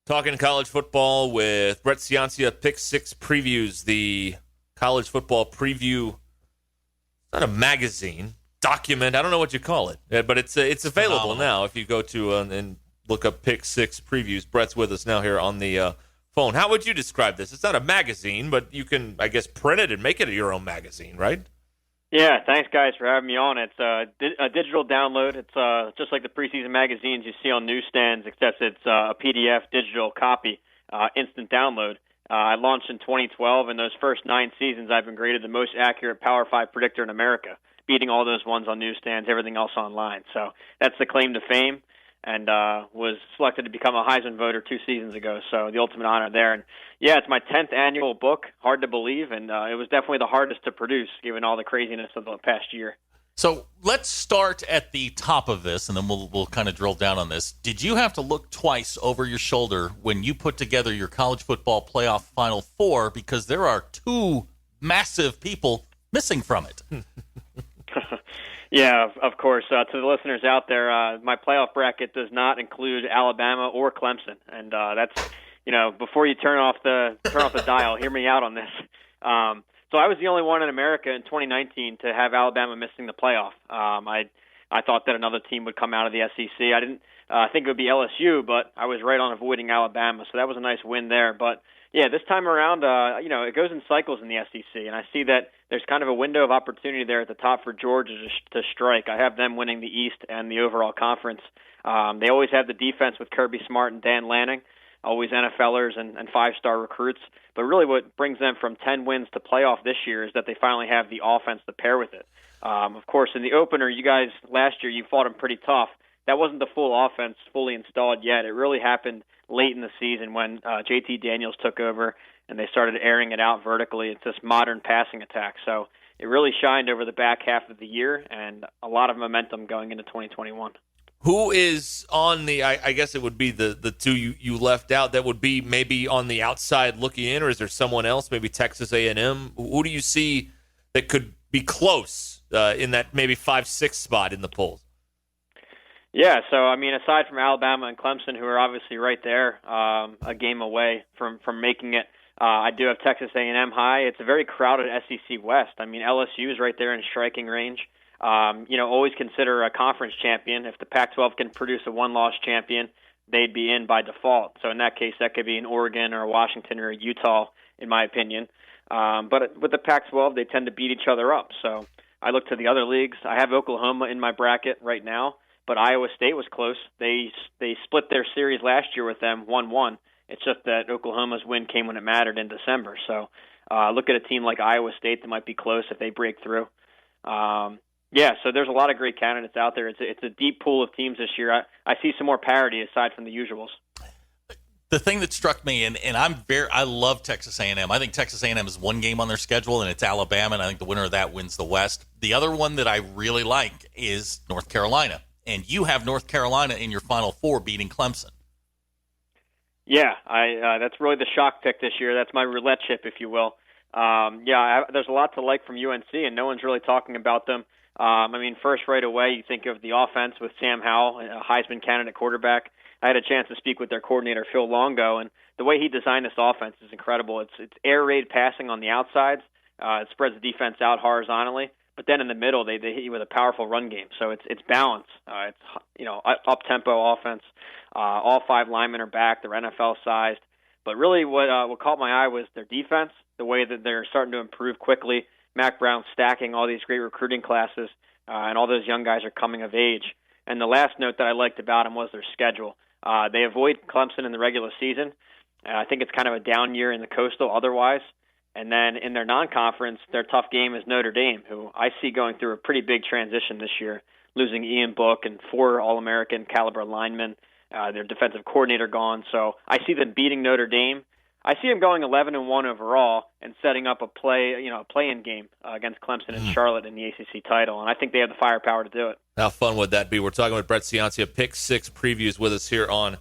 Talking college football with Brett Ciancia. Pick Six previews the college football preview. It's not a magazine, document. I don't know what you call it, but it's available now. If you go to and look up Pick Six previews, Brett's with us now here on the phone. How would you describe this? It's not a magazine, but you can, I guess, print it and make it your own magazine, right? Yeah, thanks, guys, for having me on. It's a digital download. It's just like the preseason magazines you see on newsstands, except it's a PDF digital copy, instant download. I launched in 2012, and those first 9 seasons I've been graded the most accurate Power 5 predictor in America, beating all those ones on newsstands, everything else online. So that's the claim to fame, and was selected to become a Heisman voter 2 seasons ago, so the ultimate honor there. And yeah, it's my 10th annual book, hard to believe, and it was definitely the hardest to produce given all the craziness of the past year. So let's start at the top of this, and then we'll kind of drill down on this. Did you have to look twice over your shoulder when you put together your college football playoff Final Four, because there are 2 massive people missing from it? Yeah, of course. To the listeners out there, my playoff bracket does not include Alabama or Clemson, and that's, before you turn off the dial, hear me out on this. So I was the only one in America in 2019 to have Alabama missing the playoff. I thought that another team would come out of the SEC. I didn't think it would be LSU, but I was right on avoiding Alabama, so that was a nice win there. But yeah, this time around, it goes in cycles in the SEC, and I see that there's kind of a window of opportunity there at the top for Georgia to strike. I have them winning the East and the overall conference. They always have the defense with Kirby Smart and Dan Lanning, always NFLers and 5-star recruits. But really what brings them from 10 wins to playoff this year is that they finally have the offense to pair with it. Of course, in the opener, you guys last year, you fought them pretty tough. That wasn't the full offense fully installed yet. It really happened late in the season when JT Daniels took over and they started airing it out vertically. It's this modern passing attack. So it really shined over the back half of the year, and a lot of momentum going into 2021. Who is on the, I guess it would be the 2 you left out that would be maybe on the outside looking in, or is there someone else, maybe Texas A&M? Who do you see that could be close in that maybe 5-6 spot in the polls? Yeah, so, aside from Alabama and Clemson, who are obviously right there, a game away from making it, I do have Texas A&M high. It's a very crowded SEC West. LSU is right there in striking range. Always consider a conference champion. If the Pac-12 can produce a one-loss champion, they'd be in by default. So in that case, that could be an Oregon or a Washington or a Utah, in my opinion. But with the Pac-12, they tend to beat each other up. So I look to the other leagues. I have Oklahoma in my bracket right now, but Iowa State was close. They split their series last year with them 1-1. It's just that Oklahoma's win came when it mattered in December. So look at a team like Iowa State that might be close if they break through. Yeah, so there's a lot of great candidates out there. It's a deep pool of teams this year. I see some more parity aside from the usuals. The thing that struck me, and I love Texas A&M. I think Texas A&M has one game on their schedule, and it's Alabama, and I think the winner of that wins the West. The other one that I really like is North Carolina, and you have North Carolina in your Final Four beating Clemson. Yeah, that's really the shock pick this year. That's my roulette chip, if you will. There's a lot to like from UNC, and no one's really talking about them. First right away, you think of the offense with Sam Howell, a Heisman candidate quarterback. I had a chance to speak with their coordinator, Phil Longo, and the way he designed this offense is incredible. It's air raid passing on the outsides. It spreads the defense out horizontally, but then in the middle, they hit you with a powerful run game. So it's balanced. It's up-tempo offense. All 5 linemen are back. They're NFL-sized. But really what caught my eye was their defense, the way that they're starting to improve quickly. Mac Brown stacking all these great recruiting classes, and all those young guys are coming of age. And the last note that I liked about them was their schedule. They avoid Clemson in the regular season. I think it's kind of a down year in the Coastal otherwise. And then in their non-conference, their tough game is Notre Dame, who I see going through a pretty big transition this year, losing Ian Book and 4 All-American caliber linemen, their defensive coordinator gone. So I see them beating Notre Dame. I see them going 11-1 overall and setting up a play-in game against Clemson and Charlotte in the ACC title, and I think they have the firepower to do it. How fun would that be? We're talking with Brett Ciancia, Pick Six previews with us here on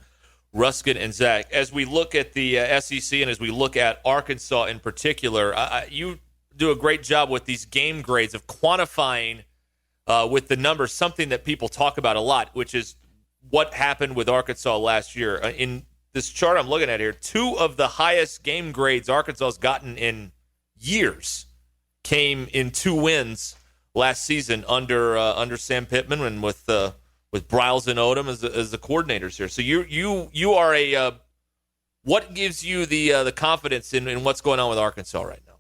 Ruskin and Zach. As we look at the SEC and as we look at Arkansas in particular, you do a great job with these game grades of quantifying with the numbers something that people talk about a lot, which is what happened with Arkansas last year. In this chart I'm looking at here, 2 of the highest game grades Arkansas has gotten in years came in 2 wins last season under Sam Pittman and with Briles and Odom as the coordinators here. So you are a what gives you the confidence in what's going on with Arkansas right now?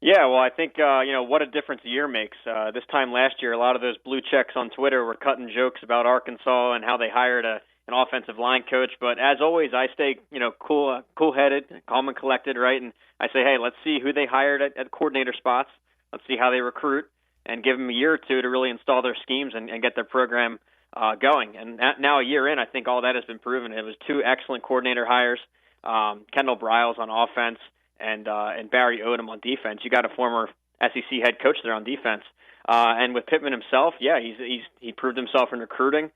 Yeah, well, I think what a difference a year makes. This time last year, a lot of those blue checks on Twitter were cutting jokes about Arkansas and how they hired an offensive line coach. But as always, I stay cool-headed, calm and collected, right? And I say, hey, let's see who they hired at coordinator spots. Let's see how they recruit, and give them a year or two to really install their schemes and get their program going. And now a year in, I think all that has been proven. It was 2 excellent coordinator hires, Kendal Briles on offense, and Barry Odom on defense. You got a former SEC head coach there on defense, and with Pittman himself, yeah, he proved himself in recruiting,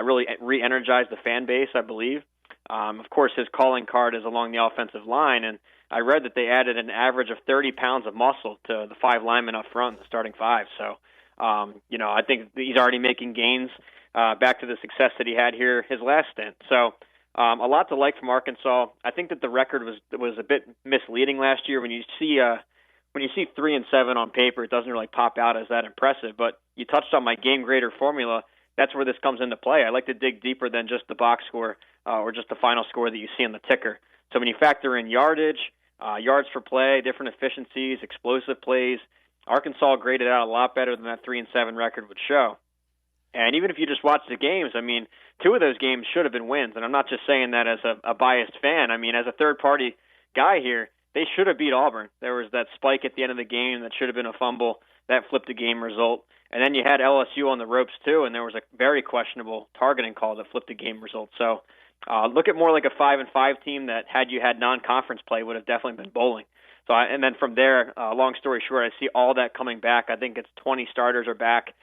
really re-energized the fan base, I believe. Of course, his calling card is along the offensive line, and I read that they added an average of 30 pounds of muscle to the 5 linemen up front, the starting 5. So, I think he's already making gains back to the success that he had here his last stint. So. A lot to like from Arkansas. I think that the record was a bit misleading last year. When you see 3-7 on paper, it doesn't really pop out as that impressive. But you touched on my game grader formula. That's where this comes into play. I like to dig deeper than just the box score or just the final score that you see on the ticker. So when you factor in yardage, yards per play, different efficiencies, explosive plays, Arkansas graded out a lot better than that 3-7 record would show. And even if you just watch the games, I mean, 2 of those games should have been wins. And I'm not just saying that as a biased fan. I mean, as a third-party guy here, they should have beat Auburn. There was that spike at the end of the game that should have been a fumble. That flipped the game result. And then you had LSU on the ropes, too, and there was a very questionable targeting call that flipped the game result. So look at more like a 5-5 team that, had you had non-conference play, would have definitely been bowling. So, and then from there, long story short, I see all that coming back. I think it's 20 starters are back.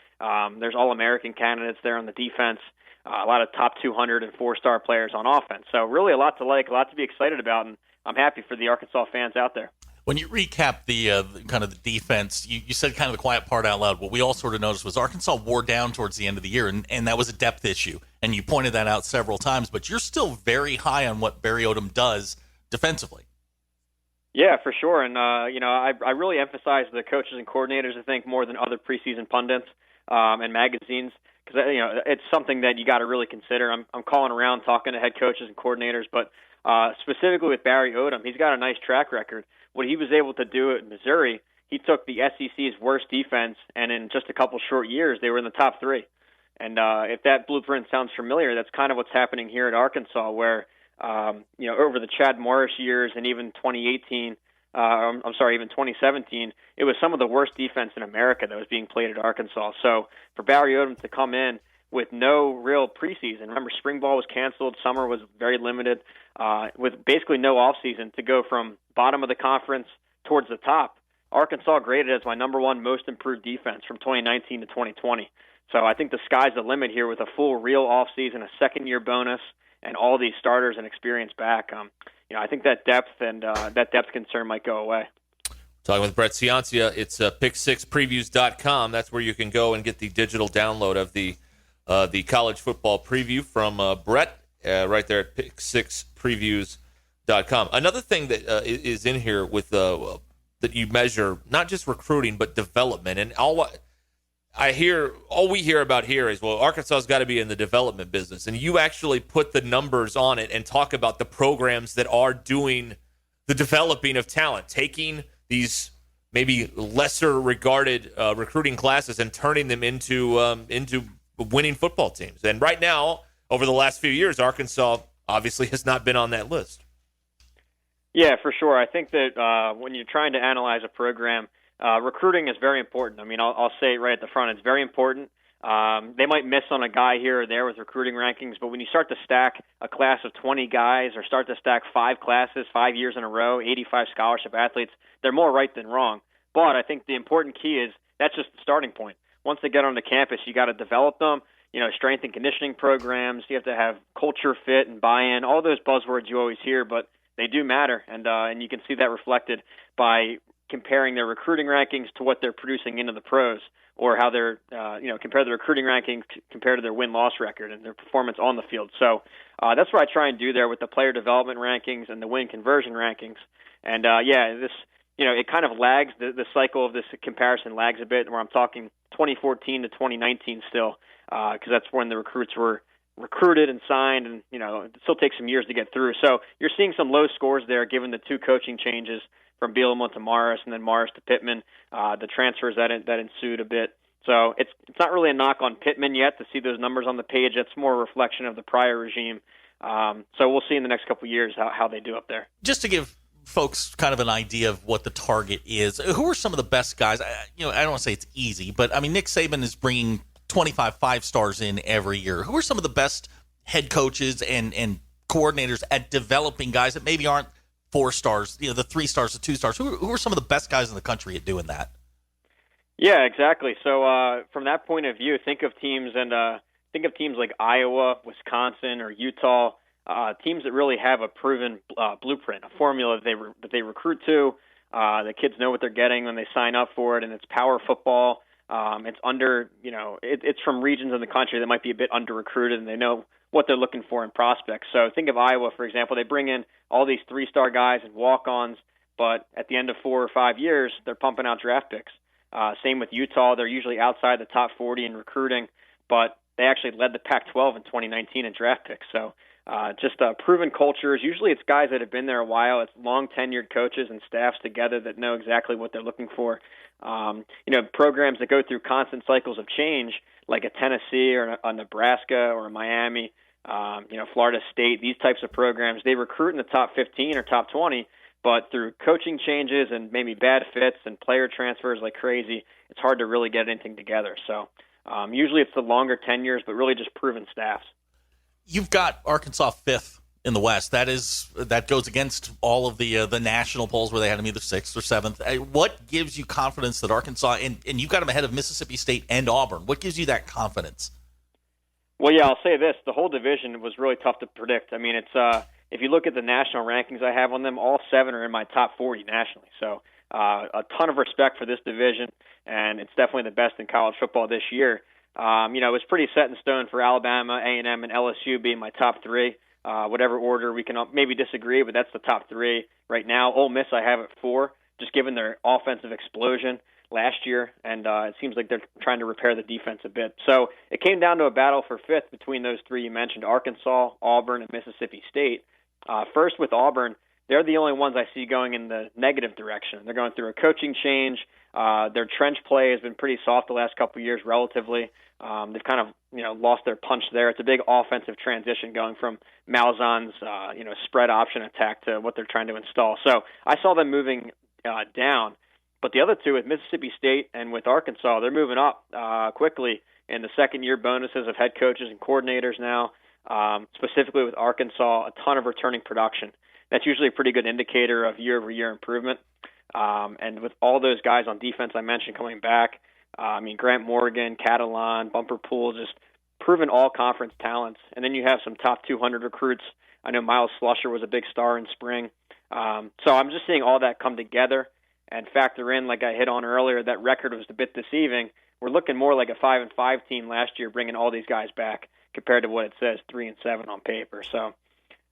There's All-American candidates there on the defense, a lot of top 200 and 4-star players on offense. So really a lot to like, a lot to be excited about, and I'm happy for the Arkansas fans out there. When you recap the kind of the defense, you said kind of the quiet part out loud. What we all sort of noticed was Arkansas wore down towards the end of the year, and that was a depth issue. And you pointed that out several times, but you're still very high on what Barry Odom does defensively. Yeah, for sure. And, I really emphasize the coaches and coordinators, I think, more than other preseason pundits and magazines, because, it's something that you got to really consider. I'm calling around talking to head coaches and coordinators, but specifically with Barry Odom, he's got a nice track record. What he was able to do at Missouri, he took the SEC's worst defense, and in just a couple short years, they were in the top 3. And if that blueprint sounds familiar, that's kind of what's happening here at Arkansas, where over the Chad Morris years and even 2017, it was some of the worst defense in America that was being played at Arkansas. So for Barry Odom to come in with no real preseason, remember spring ball was canceled, summer was very limited, with basically no offseason, to go from bottom of the conference towards the top, Arkansas graded as my number 1 most improved defense from 2019 to 2020. So I think the sky's the limit here with a full real offseason, a second-year bonus, and all these starters and experience back. I think that depth and that depth concern might go away. Talking with Brett Ciancia, it's pick6previews.com. That's where you can go and get the digital download of the college football preview from Brett right there at pick6previews.com. Another thing that is in here with that you measure not just recruiting but development, and all we hear about here is, well, Arkansas's got to be in the development business. And you actually put the numbers on it and talk about the programs that are doing the developing of talent, taking these maybe lesser regarded recruiting classes and turning them into winning football teams. And right now, over the last few years, Arkansas obviously has not been on that list. Yeah, for sure. I think that when you're trying to analyze a program, recruiting is very important. I mean, I'll say it right at the front. It's very important. They might miss on a guy here or there with recruiting rankings, but when you start to stack a class of 20 guys or start to stack 5 classes, 5 years in a row, 85 scholarship athletes, they're more right than wrong. But I think the important key is that's just the starting point. Once they get onto campus, you got to develop them. Strength and conditioning programs. You have to have culture fit and buy-in. All those buzzwords you always hear, but they do matter, and you can see that reflected by comparing their recruiting rankings to what they're producing into the pros. or how they're, compare the recruiting rankings compared to their win-loss record and their performance on the field. So that's what I try and do there with the player development rankings and the win conversion rankings. And it kind of lags, the cycle of this comparison lags a bit, where I'm talking 2014 to 2019 still, because that's when the recruits were recruited and signed, and it still takes some years to get through. So you're seeing some low scores there, given the two coaching changes from Bielema to Morris, and then Morris to Pittman, the transfers that ensued a bit. So it's not really a knock on Pittman yet to see those numbers on the page. That's more a reflection of the prior regime. So we'll see in the next couple of years how they do up there. Just to give folks kind of an idea of what the target is, who are some of the best guys? I don't want to say it's easy, but I mean, Nick Saban is bringing 25 5-stars in every year. Who are some of the best head coaches and coordinators at developing guys that maybe aren't 4 stars, the 3 stars, the 2 stars? Who are some of the best guys in the country at doing that? Yeah, exactly. So from that point of view, think of teams like Iowa, Wisconsin, or Utah, teams that really have a proven blueprint, a formula that they recruit to. The kids know what they're getting when they sign up for it, and it's power football. It's it's from regions in the country that might be a bit under-recruited, and they know what they're looking for in prospects. So think of Iowa, for example. They bring in all these 3-star guys and walk-ons, but at the end of 4 or 5 years, they're pumping out draft picks. Same with Utah. They're usually outside the top 40 in recruiting, but they actually led the Pac-12 in 2019 in draft picks. So just proven cultures. Usually it's guys that have been there a while. It's long-tenured coaches and staffs together that know exactly what they're looking for. Programs that go through constant cycles of change, like a Tennessee or a Nebraska or a Miami, Florida State, these types of programs, they recruit in the top 15 or top 20, but through coaching changes and maybe bad fits and player transfers like crazy, it's hard to really get anything together. So usually it's the longer tenures, but really just proven staffs. You've got Arkansas 5th in the West. That goes against all of the national polls where they had them either 6th or 7th. What gives you confidence that Arkansas, and you've got them ahead of Mississippi State and Auburn, what gives you that confidence? Well, yeah, I'll say this. The whole division was really tough to predict. I mean, it's if you look at the national rankings I have on them, all 7 are in my top 40 nationally. So a ton of respect for this division, and it's definitely the best in college football this year. It was pretty set in stone for Alabama, A&M, and LSU being my top 3. Whatever order, we can maybe disagree, but that's the top 3 right now. Ole Miss I have at 4, just given their offensive explosion last year, and it seems like they're trying to repair the defense a bit. So it came down to a battle for 5th between those 3 you mentioned, Arkansas, Auburn, and Mississippi State. First with Auburn, they're the only ones I see going in the negative direction. They're going through a coaching change. Their trench play has been pretty soft the last couple of years relatively. They've kind of lost their punch there. It's a big offensive transition going from Malzahn's spread option attack to what they're trying to install. So I saw them moving down. But the other 2, with Mississippi State and with Arkansas, they're moving up quickly in the second-year bonuses of head coaches and coordinators now. Specifically with Arkansas, a ton of returning production. That's usually a pretty good indicator of year-over-year improvement. And with all those guys on defense I mentioned coming back, Grant Morgan, Catalan, Bumper Pool, just proven all-conference talents. And then you have some top 200 recruits. I know Miles Slusher was a big star in spring. So I'm just seeing all that come together and factor in, like I hit on earlier, that record was a bit deceiving. We're looking more like a 5-5 team last year, bringing all these guys back compared to what it says 3-7 on paper. So,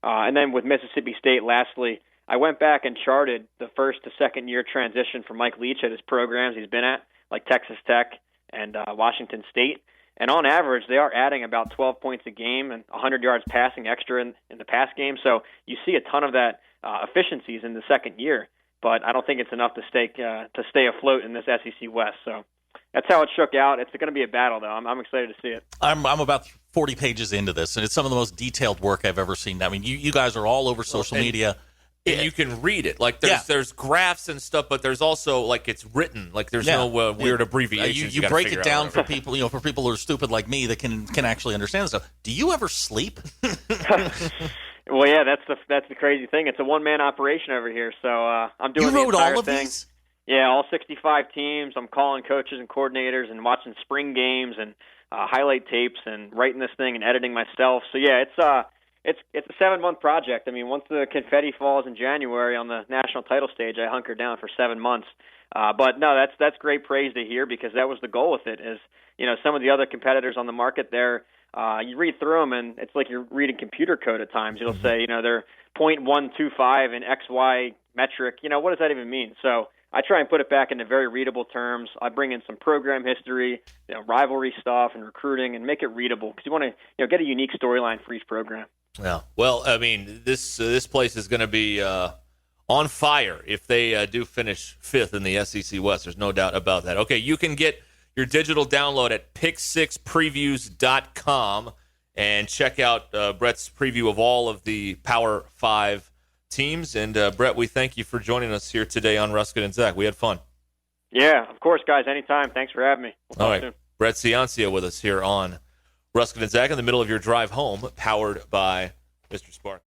and then with Mississippi State, lastly, I went back and charted the first to second year transition for Mike Leach at his programs he's been at, like Texas Tech and Washington State. And on average, they are adding about 12 points a game and 100 yards passing extra in the pass game. So you see a ton of that efficiencies in the second year. But I don't think it's enough to stay afloat in this SEC West. So that's how it shook out. It's going to be a battle, though. I'm excited to see it. I'm about 40 pages into this, and it's some of the most detailed work I've ever seen. I mean, you guys are all over social media. And you can read it. Like there's graphs and stuff, but there's also like it's written. Like there's no weird abbreviations. You break it down for people, for people who are stupid like me that can actually understand this stuff. Do you ever sleep? Well, yeah, that's the crazy thing. It's a one-man operation over here, so I'm doing the entire all of thing. These? Yeah, all 65 teams. I'm calling coaches and coordinators and watching spring games and highlight tapes and writing this thing and editing myself. So yeah, it's a 7-month project. I mean, once the confetti falls in January on the national title stage, I hunker down for 7 months. But no, that's great praise to hear, because that was the goal with it. Is, you know, some of the other competitors on the market there, you read through them and it's like you're reading computer code at times. It'll say, you know, they're 0.125 in XY metric. You know, what does that even mean? So I try and put it back into very readable terms. I bring in some program history, you know, rivalry stuff and recruiting, and make it readable, because you want to, you know, get a unique storyline for each program. Yeah. Well, I mean, this place is going to be on fire if they do finish 5th in the SEC West. There's no doubt about that. Okay, you can get your digital download at pick6previews.com and check out Brett's preview of all of the Power 5 teams. And, Brett, we thank you for joining us here today on Ruskin and Zach. We had fun. Yeah, of course, guys. Anytime. Thanks for having me. We'll talk all right. soon. Brett Ciancia with us here on Ruskin and Zach in the middle of your drive home, powered by Mr. Spark.